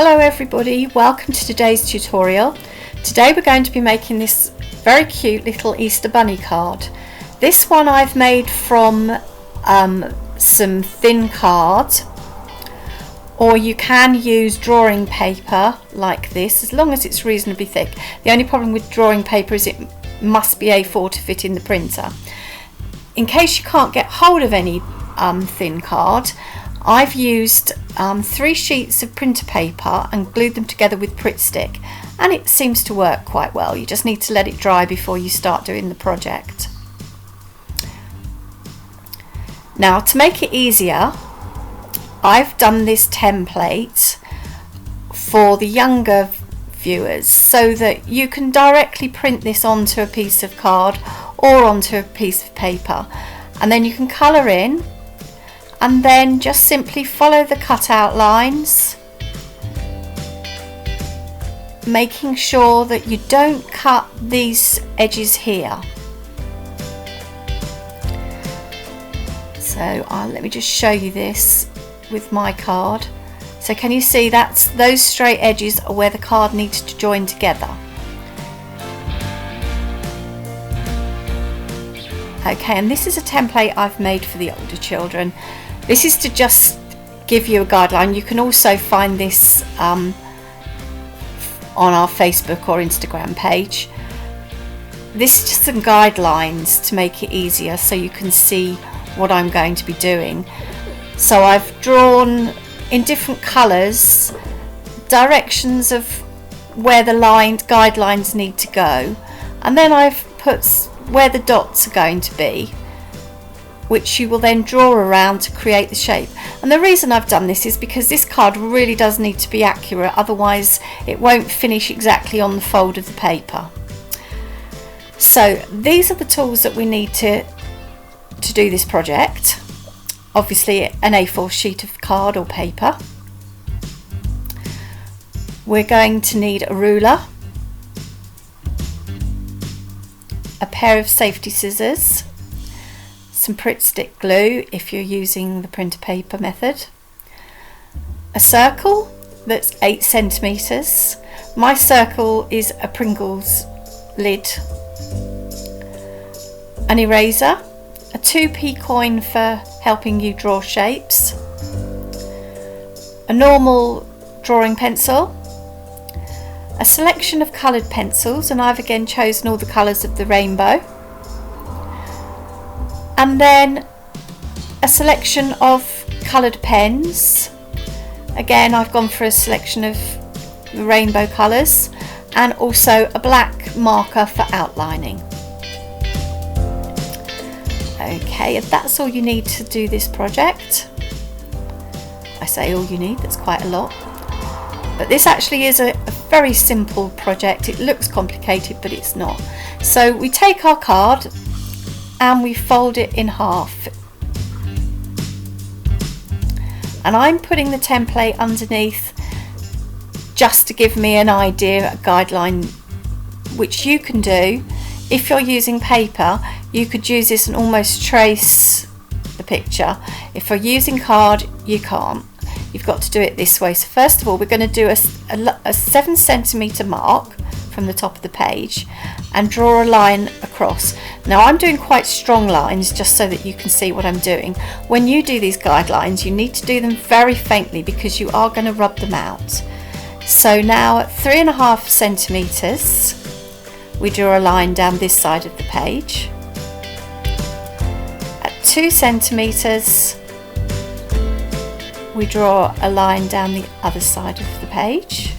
Hello everybody, welcome to today's tutorial. Today we're going to be making this very cute little Easter bunny card. This one I've made from some thin card, or you can use drawing paper like this as long as it's reasonably thick. The only problem with drawing paper is it must be A4 to fit in the printer. In case you can't get hold of any thin card, I've used 3 sheets of printer paper and glued them together with Pritt stick, and it seems to work quite well. You just need to let it dry before you start doing the project. Now, to make it easier, I've done this template for the younger viewers so that you can directly print this onto a piece of card or onto a piece of paper, and then you can colour in and then just simply follow the cutout lines, making sure that you don't cut these edges here. So let me just show you this with my card. So can you see those straight edges are where the card needs to join together. Okay, and this is a template I've made for the older children. This is to just give you a guideline. You can also find this on our Facebook or Instagram page. This is just some guidelines to make it easier so you can see what I'm going to be doing. So I've drawn in different colours directions of where the guidelines need to go, and then I've put where the dots are going to be, which you will then draw around to create the shape. And the reason I've done this is because this card really does need to be accurate, otherwise it won't finish exactly on the fold of the paper. So these are the tools that we need to do this project. Obviously an A4 sheet of card or paper. We're going to need a ruler, a pair of safety scissors, some Pritt stick glue if you're using the printer paper method, a circle that's 8 centimeters. My circle is a Pringles lid, an eraser, a 2p coin for helping you draw shapes, a normal drawing pencil, a selection of coloured pencils, and I've again chosen all the colours of the rainbow, and then a selection of coloured pens. Again, I've gone for a selection of the rainbow colours, and also a black marker for outlining. Okay, if that's all you need to do this project. I say all you need, that's quite a lot. But this actually is a very simple project. It looks complicated, but it's not. So we take our card and we fold it in half. And I'm putting the template underneath just to give me an idea, a guideline, which you can do. If you're using paper, you could use this and almost trace the picture. If you're using card, you can't. You've got to do it this way. So first of all, we're going to do a 7 centimeter mark from the top of the page and draw a line across. Now I'm doing quite strong lines just so that you can see what I'm doing. When you do these guidelines, you need to do them very faintly because you are going to rub them out. So now at 3.5 centimeters, we draw a line down this side of the page. At 2 centimeters, we draw a line down the other side of the page.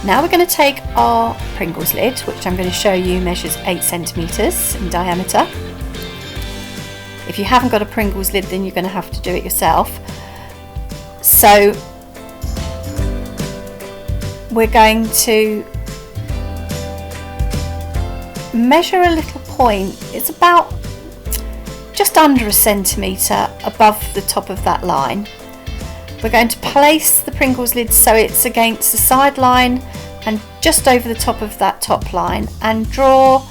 Now we're going to take our Pringles lid, which I'm going to show you measures 8 centimeters in diameter. If you haven't got a Pringles lid, then you're going to have to do it yourself. So we're going to measure a little point. It's about just under a centimetre above the top of that line. We're going to place the Pringles lid so it's against the side line and just over the top of that top line, and draw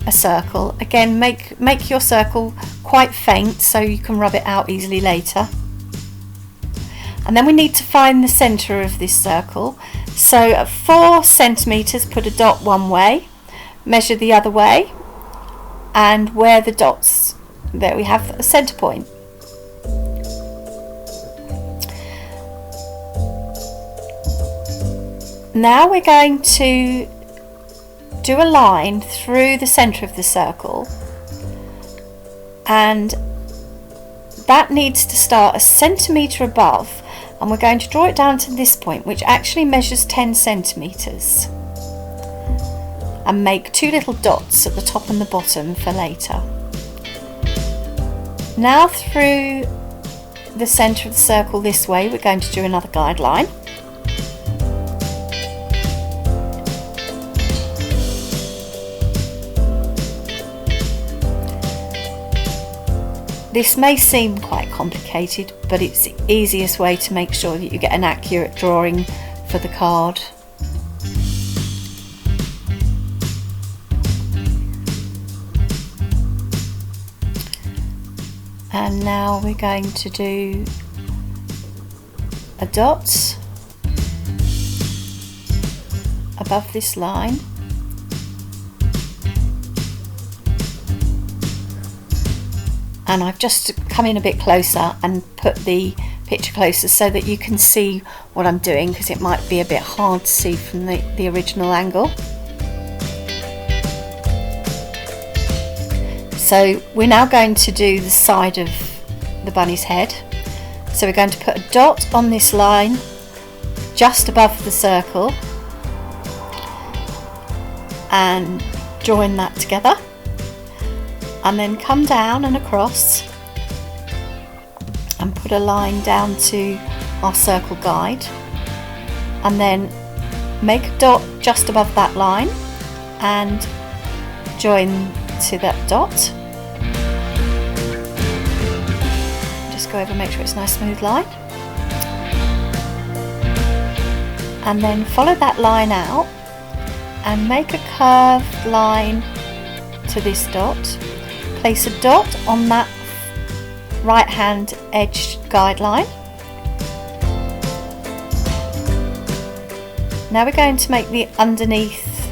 a circle. Again, make your circle quite faint so you can rub it out easily later. And then we need to find the centre of this circle. So at 4 centimetres, put a dot one way, measure the other way, and where the dots, there we have a centre point. Now we're going to do a line through the centre of the circle, and that needs to start a centimetre above, and we're going to draw it down to this point, which actually measures 10 centimetres, and make 2 little dots at the top and the bottom for later. Now through the centre of the circle this way, we're going to do another guideline. This may seem quite complicated, but it's the easiest way to make sure that you get an accurate drawing for the card. And now we're going to do a dot above this line. And I've just come in a bit closer and put the picture closer so that you can see what I'm doing, because it might be a bit hard to see from the original angle. So we're now going to do the side of the bunny's head. So we're going to put a dot on this line just above the circle and join that together. And then come down and across and put a line down to our circle guide, and then make a dot just above that line and join to that dot. Just go over and make sure it's a nice smooth line, and then follow that line out and make a curved line to this dot. Place a dot on that right hand edge guideline. Now we're going to make the underneath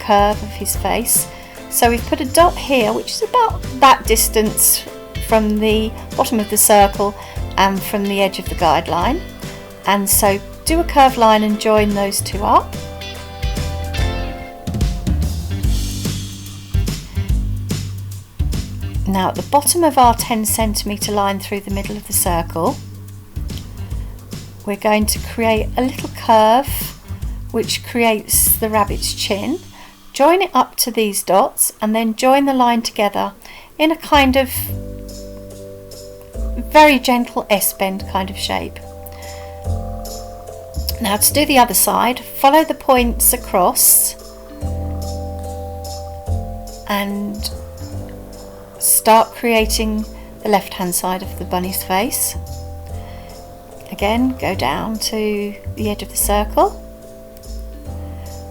curve of his face. So we've put a dot here, which is about that distance from the bottom of the circle and from the edge of the guideline. And so do a curved line and join those two up. Now at the bottom of our 10 centimetre line through the middle of the circle, we're going to create a little curve which creates the rabbit's chin. Join it up to these dots and then join the line together in a kind of very gentle S-bend kind of shape. Now to do the other side, follow the points across and start creating the left hand side of the bunny's face. Again, go down to the edge of the circle,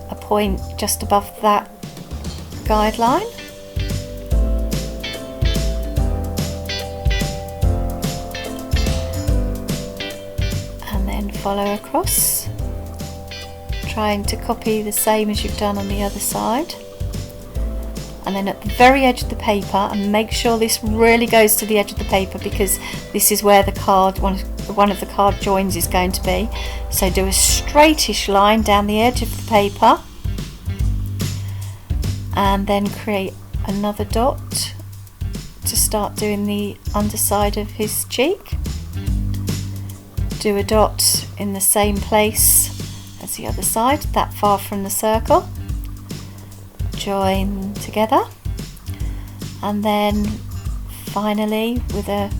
a point just above that guideline, and then follow across, trying to copy the same as you've done on the other side. And then at the very edge of the paper, and make sure this really goes to the edge of the paper, because this is where the card, one of the card joins is going to be. So do a straightish line down the edge of the paper and then create another dot to start doing the underside of his cheek. Do a dot in the same place as the other side, that far from the circle. Join together, and then finally with a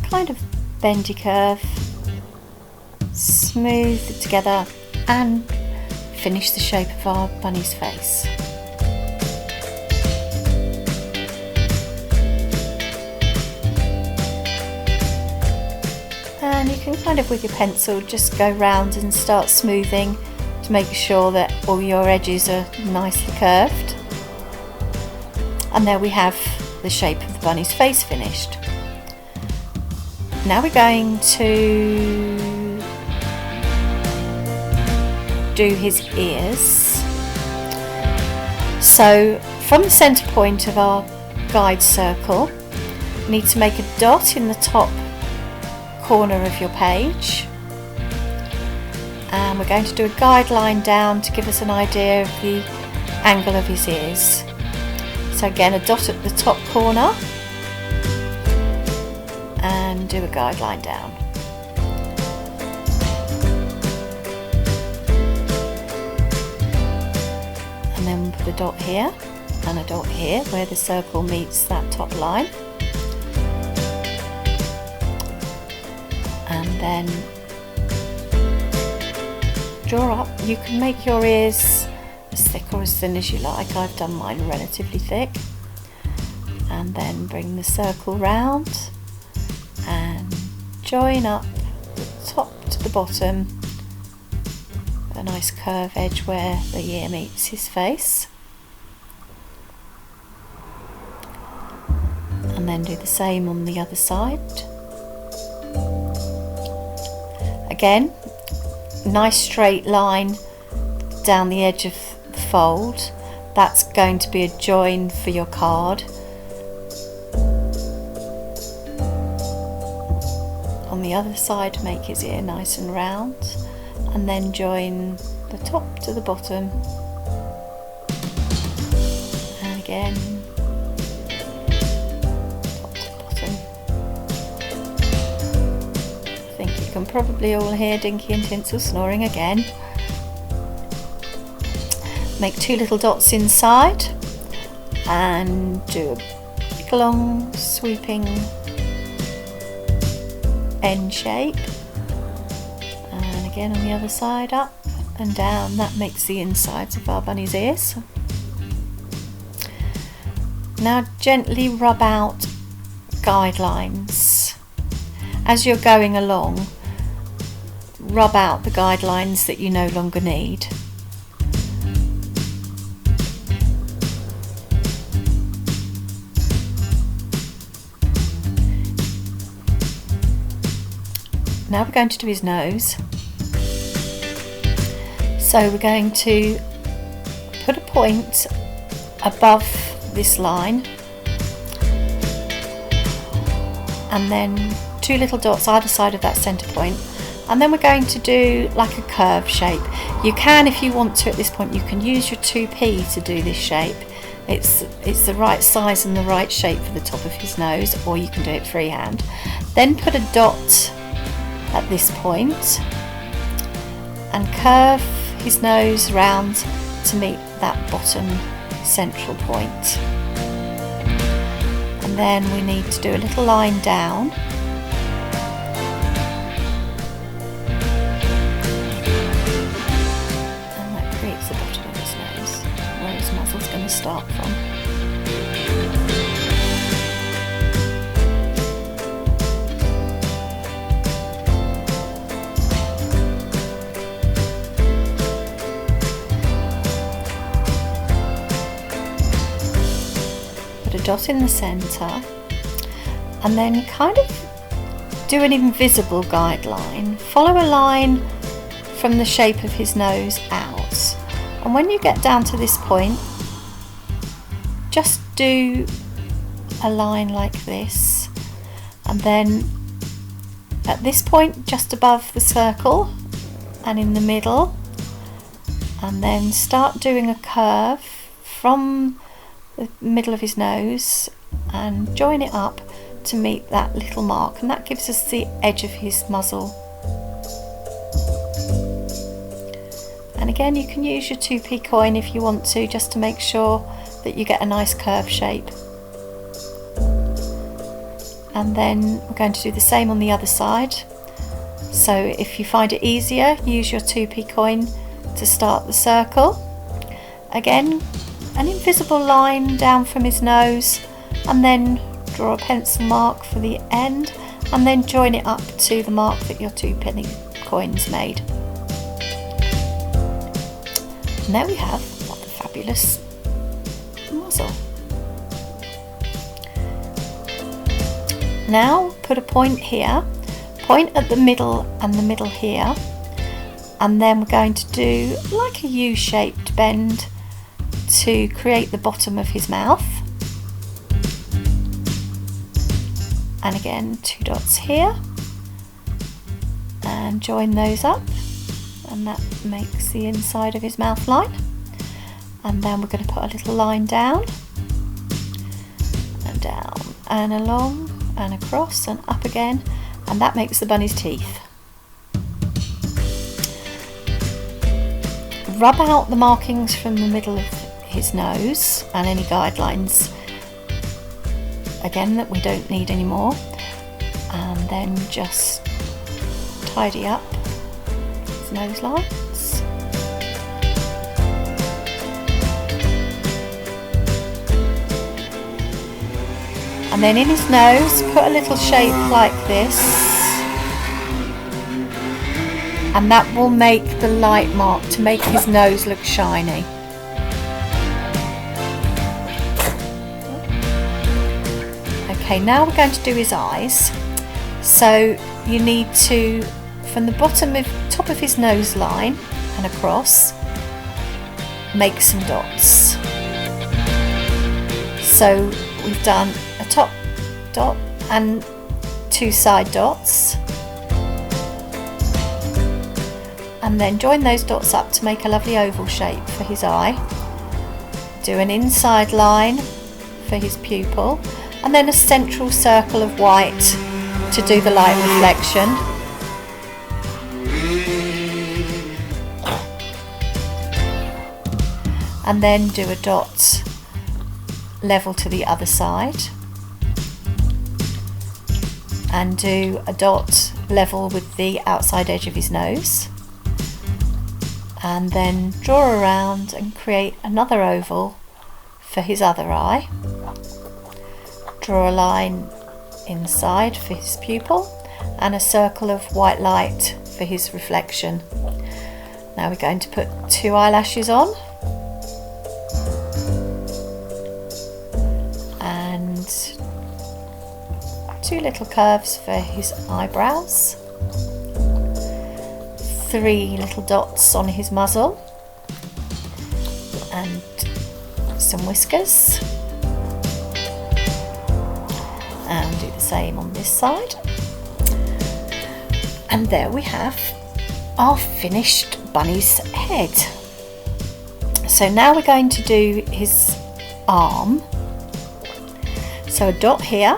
kind of bendy curve, smooth it together and finish the shape of our bunny's face. and you can kind of with your pencil just go round and start smoothing to make sure that all your edges are nicely curved. And there we have the shape of the bunny's face finished. Now we're going to do his ears. So from the centre point of our guide circle, you need to make a dot in the top corner of your page, and we're going to do a guideline down to give us an idea of the angle of his ears. So again, a dot at the top corner and do a guideline down. And then we'll put a dot here and a dot here where the circle meets that top line. And then draw up. You can make your ears as thick or as thin as you like. I've done mine relatively thick. And then bring the circle round and join up the top to the bottom with a nice curve edge where the ear meets his face. And then do the same on the other side. Again, nice straight line down the edge of the fold. That's going to be a join for your card. On the other side, make his ear nice and round, and then join the top to the bottom. And again, top to bottom. I think you can probably all hear Dinky and Tinsel snoring again. Make two little dots inside and do a big long sweeping N shape, and again on the other side, up and down. That makes the insides of our bunny's ears. Now gently rub out guidelines as you're going along. Rub out the guidelines that you no longer need. Now we're going to do his nose. So we're going to put a point above this line and then two little dots either side of that centre point, and then we're going to do like a curve shape. You can, if you want to at this point, you can use your 2p to do this shape. It's the right size and the right shape for the top of his nose, or you can do it freehand. Then put a dot at this point and curve his nose round to meet that bottom central point. And then we need to do a little line down and that creates the bottom of his nose where his muzzle's going to start from. Dot in the centre and then kind of do an invisible guideline. Follow a line from the shape of his nose out, and when you get down to this point, just do a line like this, and then at this point just above the circle and in the middle, and then start doing a curve from the middle of his nose and join it up to meet that little mark, and that gives us the edge of his muzzle. And again, you can use your 2p coin if you want to, just to make sure that you get a nice curve shape. And then we're going to do the same on the other side. So if you find it easier, use your 2p coin to start the circle. Again, an invisible line down from his nose, and then draw a pencil mark for the end, and then join it up to the mark that your 2-penny coins made. And there we have what a fabulous muzzle. Now put a point here, point at the middle and the middle here, and then we're going to do like a U-shaped bend to create the bottom of his mouth. And again 2 dots here, and join those up, and that makes the inside of his mouth line. And then we're going to put a little line down and down and along and across and up again, and that makes the bunny's teeth. Rub out the markings from the middle of his nose and any guidelines again that we don't need anymore, and then just tidy up his nose lines. And then in his nose put a little shape like this, and that will make the light mark to make his nose look shiny. Okay, now we're going to do his eyes. So you need to, from the top of his nose line and across, make some dots. So we've done a top dot and 2 side dots, and then join those dots up to make a lovely oval shape for his eye. Do an inside line for his pupil, and then a central circle of white to do the light reflection. And then do a dot level to the other side, and do a dot level with the outside edge of his nose, and then draw around and create another oval for his other eye. Draw a line inside for his pupil and a circle of white light for his reflection. Now we're going to put 2 eyelashes on, and 2 little curves for his eyebrows, 3 little dots on his muzzle, and some whiskers. And do the same on this side. And there we have our finished bunny's head. So now we're going to do his arm. So a dot here,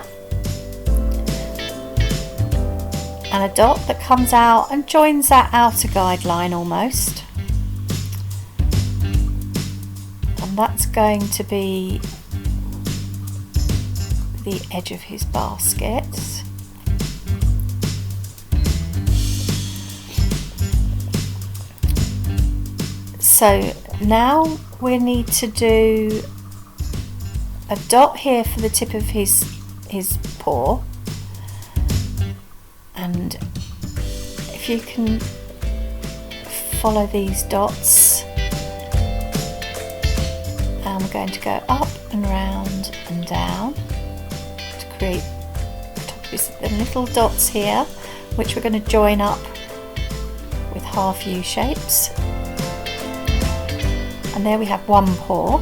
and a dot that comes out and joins that outer guideline almost. And that's going to be the edge of his basket. So now we need to do a dot here for the tip of his paw, and if you can follow these dots, and we're going to go up and round and down create the little dots here, which we're going to join up with half U shapes. And there we have one paw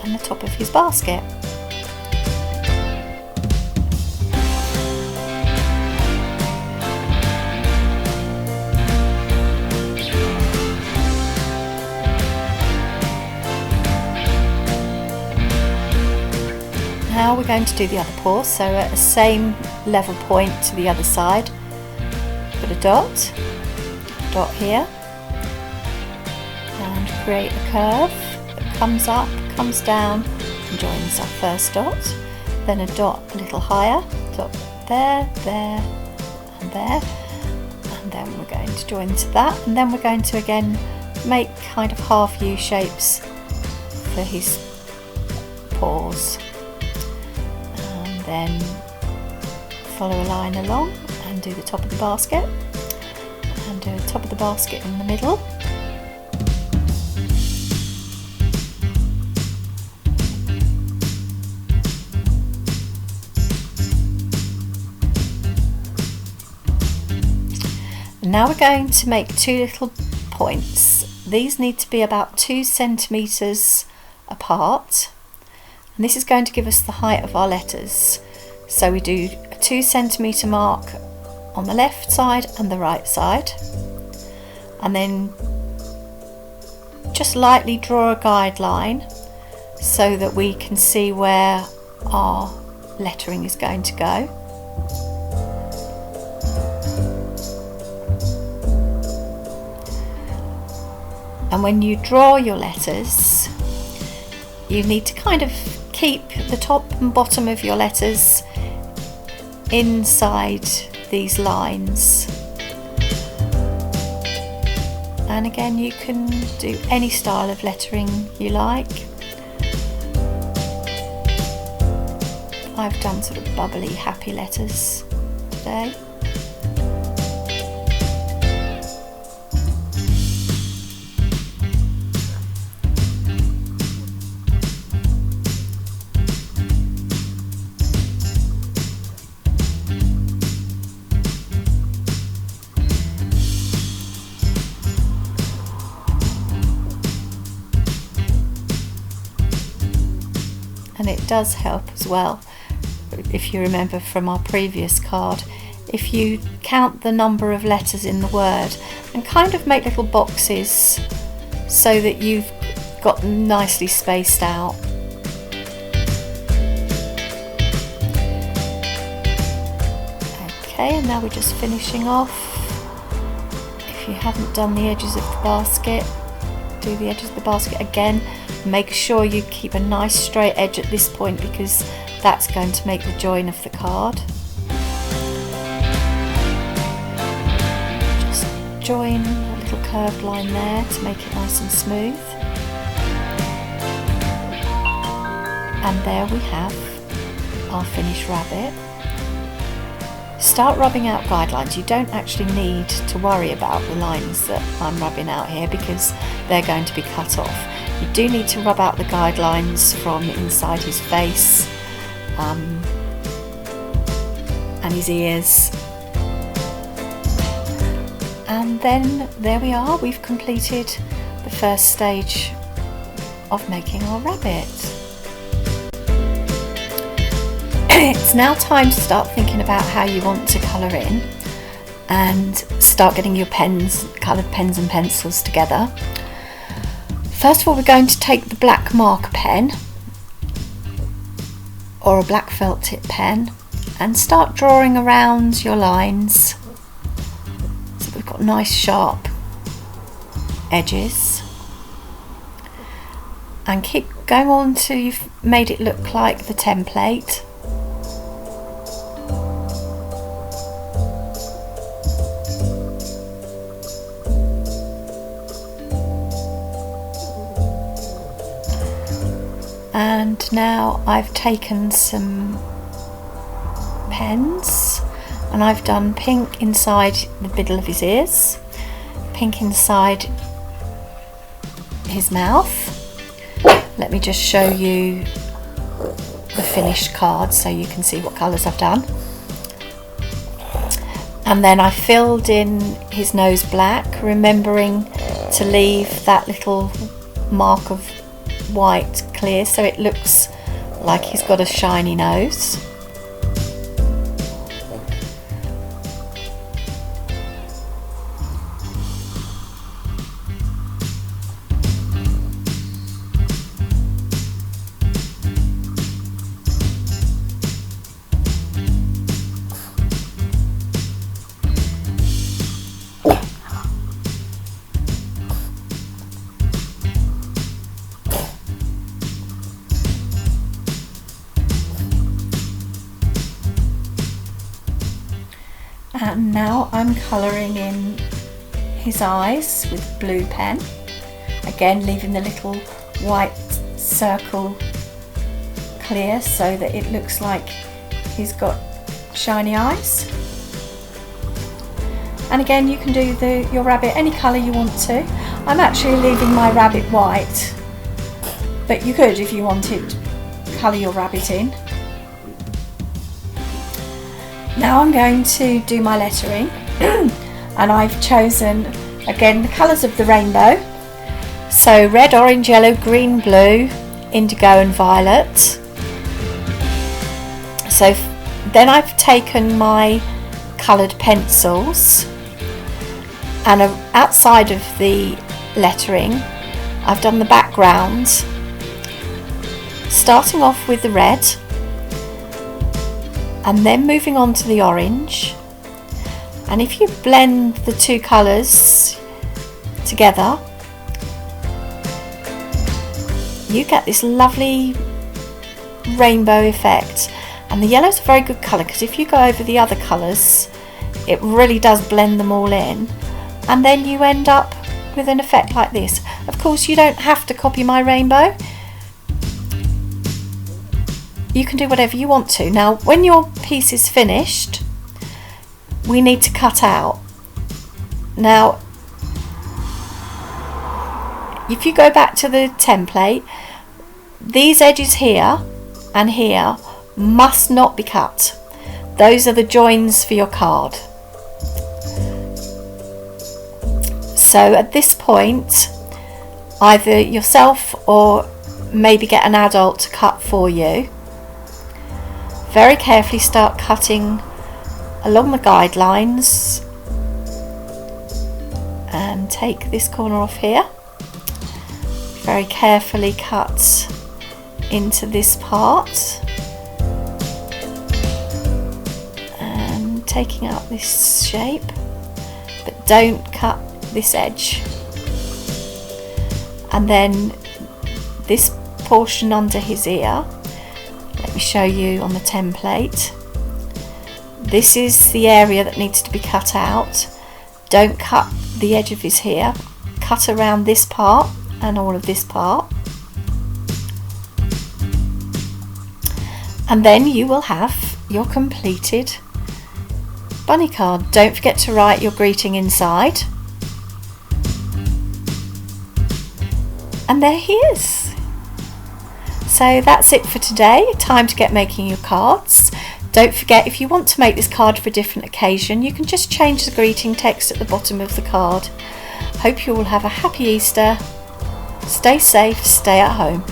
and the top of his basket. Now we're going to do the other paw, so at the same level point to the other side, put a dot here, and create a curve that comes up, comes down, and joins our first dot. Then a dot a little higher, dot there, there, and there, and then we're going to join to that, and then we're going to again make kind of half U shapes for his paws. Then follow a line along and do the top of the basket, and do the top of the basket in the middle. And now we're going to make two little points. These need to be about 2 centimeters apart, and this is going to give us the height of our letters. So we do a 2 centimeter mark on the left side and the right side, and then just lightly draw a guideline so that we can see where our lettering is going to go. And when you draw your letters, you need to kind of keep the top and bottom of your letters inside these lines. And again, you can do any style of lettering you like. I've done sort of bubbly, happy letters today. And it does help as well, if you remember from our previous card, if you count the number of letters in the word and kind of make little boxes so that you've got them nicely spaced out. Okay, and now we're just finishing off. If you haven't done the edges of the basket, do the edges of the basket again. Make sure you keep a nice straight edge at this point, because that's going to make the join of the card. Just join a little curved line there to make it nice and smooth. And there we have our finished rabbit. Start rubbing out guidelines. You don't actually need to worry about the lines that I'm rubbing out here, because they're going to be cut off. You do need to rub out the guidelines from inside his face and his ears. And then there we are, we've completed the first stage of making our rabbit. It's now time to start thinking about how you want to colour in and start getting your pens, coloured pens and pencils together. First of all, we're going to take the black marker pen or a black felt tip pen and start drawing around your lines so we've got nice sharp edges, and keep going on until you've made it look like the template. And now I've taken some pens and I've done pink inside the middle of his ears, pink inside his mouth. Let me just show you the finished card so you can see what colours I've done. And then I filled in his nose black, remembering to leave that little mark of white clear so it looks like he's got a shiny nose. And now I'm colouring in his eyes with blue pen, again leaving the little white circle clear so that it looks like he's got shiny eyes. And again, you can do your rabbit any colour you want to. I'm actually leaving my rabbit white, but you could, if you wanted, colour your rabbit in. Now I'm going to do my lettering and I've chosen again the colours of the rainbow, so red, orange, yellow, green, blue, indigo and violet. So then I've taken my coloured pencils and outside of the lettering I've done the background, starting off with the red and then moving on to the orange. And if you blend the two colours together, you get this lovely rainbow effect. And the yellow's a very good colour because if you go over the other colours, it really does blend them all in, and then you end up with an effect like this. Of course, you don't have to copy my rainbow. You can do whatever you want to. Now, when your piece is finished, we need to cut out. Now, if you go back to the template, these edges here and here must not be cut. Those are the joins for your card. So at this point, either yourself or maybe get an adult to cut for you. Very carefully start cutting along the guidelines and take this corner off here. Very carefully cut into this part and taking out this shape, but don't cut this edge. And then this portion under his ear, let me show you on the template. This is the area that needs to be cut out. Don't cut the edge of his hair, cut around this part and all of this part, and then you will have your completed bunny card. Don't forget to write your greeting inside. And there he is. So that's it for today. Time to get making your cards. Don't forget, if you want to make this card for a different occasion, you can just change the greeting text at the bottom of the card. Hope you all have a happy Easter. Stay safe, stay at home.